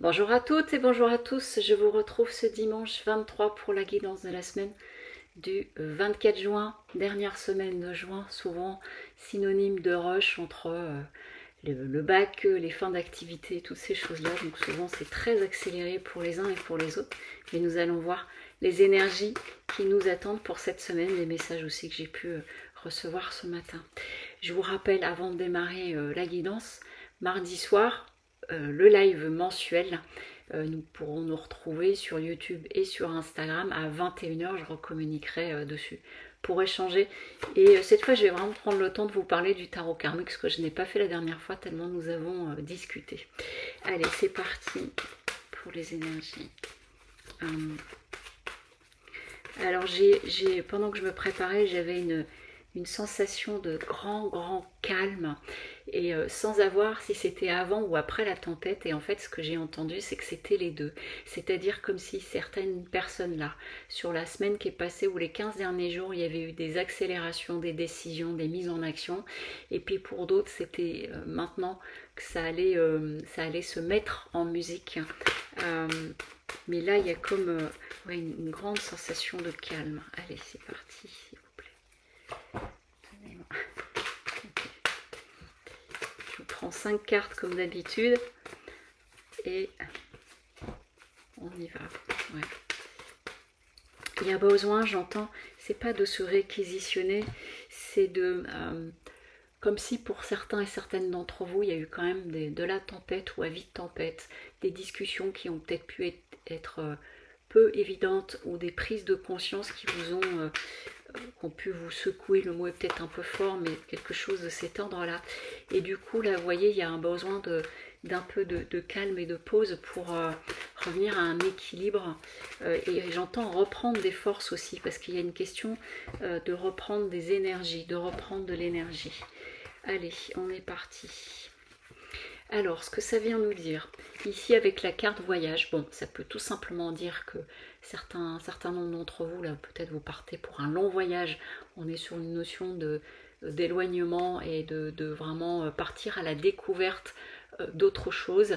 Bonjour à toutes et bonjour à tous, je vous retrouve ce dimanche 23 pour la guidance de la semaine du 24 juin, dernière semaine de juin, souvent synonyme de rush entre le bac, les fins d'activité, toutes ces choses-là, donc souvent c'est très accéléré pour les uns et pour les autres, mais nous allons voir les énergies qui nous attendent pour cette semaine, les messages aussi que j'ai pu recevoir ce matin. Je vous rappelle avant de démarrer la guidance, mardi soir, le live mensuel. Nous pourrons nous retrouver sur YouTube et sur Instagram à 21h. Je recommuniquerai dessus pour échanger. Et cette fois, je vais vraiment prendre le temps de vous parler du tarot karmique, ce que je n'ai pas fait la dernière fois tellement nous avons discuté. Allez, c'est parti pour les énergies. Alors, pendant que je me préparais, j'avais une sensation de grand calme et sans savoir si c'était avant ou après la tempête. Et en fait, ce que j'ai entendu, c'est que c'était les deux. C'est-à-dire comme si certaines personnes là, sur la semaine qui est passée ou les 15 derniers jours, il y avait eu des accélérations, des décisions, des mises en action. Et puis pour d'autres, c'était maintenant que ça allait se mettre en musique. Mais là, il y a comme une grande sensation de calme. Allez, c'est parti, s'il vous plaît. Je prends 5 cartes comme d'habitude. Et on y va. Ouais. Il y a besoin, j'entends, c'est pas de se réquisitionner, c'est de... comme si pour certains et certaines d'entre vous, il y a eu quand même de la tempête ou avis de tempête, des discussions qui ont peut-être pu être peu évidentes ou des prises de conscience qui vous ont pu vous secouer, le mot est peut-être un peu fort, mais quelque chose de cet ordre-là. Et du coup, là, vous voyez, il y a un besoin d'un peu de calme et de pause pour revenir à un équilibre. Et j'entends reprendre des forces aussi, parce qu'il y a une question de reprendre des énergies, de reprendre de l'énergie. Allez, on est parti. Alors, ce que ça vient nous dire, ici avec la carte voyage, bon, ça peut tout simplement dire que un certain nombre d'entre vous, là, peut-être vous partez pour un long voyage, on est sur une notion d'éloignement et de vraiment partir à la découverte d'autres choses.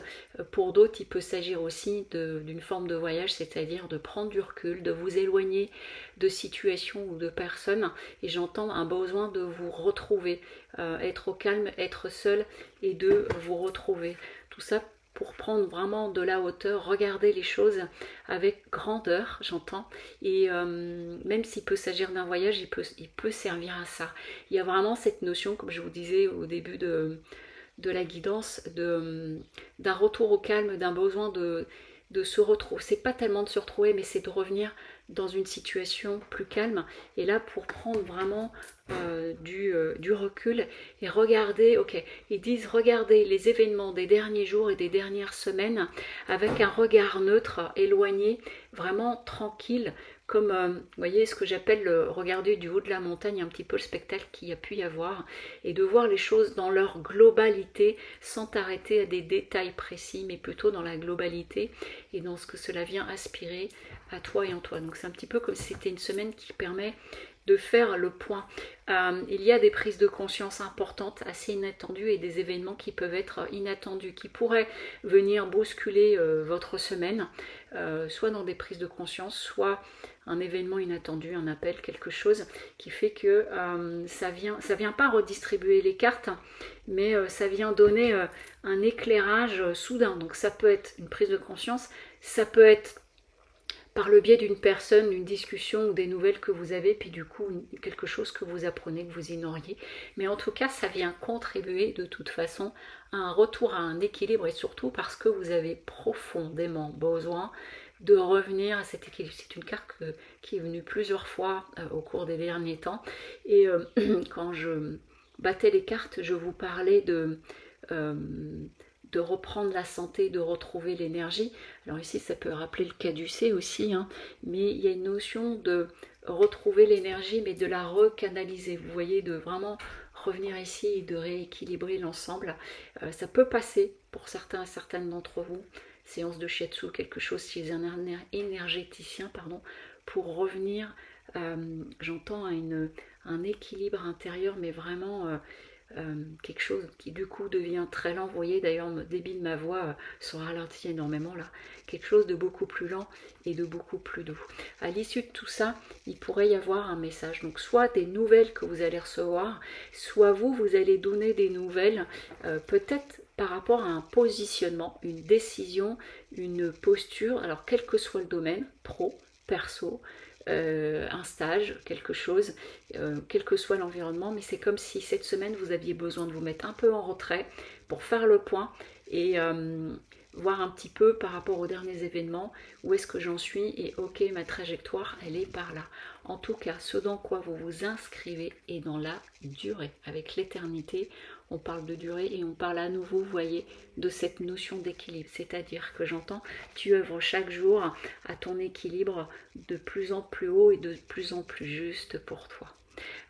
Pour d'autres, il peut s'agir aussi d'une forme de voyage, c'est-à-dire de prendre du recul, de vous éloigner de situations ou de personnes. Et j'entends un besoin de vous retrouver, être au calme, être seul et de vous retrouver. Tout ça pour prendre vraiment de la hauteur, regarder les choses avec grandeur, j'entends. Et même s'il peut s'agir d'un voyage, il peut servir à ça. Il y a vraiment cette notion, comme je vous disais au début de la guidance, d'un retour au calme, d'un besoin de se retrouver. C'est pas tellement de se retrouver, mais c'est de revenir dans une situation plus calme. Et là, pour prendre vraiment du recul et regarder, ok, ils disent regarder les événements des derniers jours et des dernières semaines avec un regard neutre, éloigné, vraiment tranquille, comme, vous voyez, ce que j'appelle regarder du haut de la montagne un petit peu le spectacle qu'il y a pu y avoir, et de voir les choses dans leur globalité, sans t'arrêter à des détails précis, mais plutôt dans la globalité, et dans ce que cela vient aspirer à toi et en toi. Donc c'est un petit peu comme si c'était une semaine qui permet de faire le point. Il y a des prises de conscience importantes, assez inattendues, et des événements qui peuvent être inattendus, qui pourraient venir bousculer votre semaine, soit dans des prises de conscience, soit un événement inattendu, un appel, quelque chose qui fait que ça vient pas redistribuer les cartes, mais ça vient donner un éclairage soudain. Donc ça peut être une prise de conscience, ça peut être par le biais d'une personne, d'une discussion ou des nouvelles que vous avez, puis du coup quelque chose que vous apprenez, que vous ignoriez. Mais en tout cas, ça vient contribuer de toute façon à un retour à un équilibre, et surtout parce que vous avez profondément besoin de revenir à cet équilibre. C'est une carte qui est venue plusieurs fois au cours des derniers temps. Et quand je battais les cartes, je vous parlais de reprendre la santé, de retrouver l'énergie. Alors ici, ça peut rappeler le caducée aussi, hein, mais il y a une notion de retrouver l'énergie, mais de la recanaliser. Vous voyez, de vraiment revenir ici et de rééquilibrer l'ensemble. Ça peut passer pour certains et certaines d'entre vous, séance de shiatsu, quelque chose chez un énergéticien, pardon, pour revenir, j'entends, à un équilibre intérieur, mais vraiment quelque chose qui du coup devient très lent. Vous voyez d'ailleurs le débit de ma voix se ralentit énormément là. Quelque chose de beaucoup plus lent et de beaucoup plus doux. À l'issue de tout ça, il pourrait y avoir un message. Donc soit des nouvelles que vous allez recevoir, soit vous allez donner des nouvelles, peut-être par rapport à un positionnement, une décision, une posture, alors quel que soit le domaine, pro, perso, un stage, quelque chose, quel que soit l'environnement, mais c'est comme si cette semaine vous aviez besoin de vous mettre un peu en retrait pour faire le point et voir un petit peu par rapport aux derniers événements où est-ce que j'en suis et ok, ma trajectoire elle est par là. En tout cas, ce dans quoi vous vous inscrivez est dans la durée. Avec l'éternité, on parle de durée et on parle à nouveau, vous voyez, de cette notion d'équilibre. C'est-à-dire que j'entends, tu œuvres chaque jour à ton équilibre de plus en plus haut et de plus en plus juste pour toi.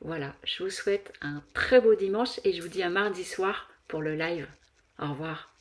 Voilà, je vous souhaite un très beau dimanche et je vous dis à mardi soir pour le live. Au revoir.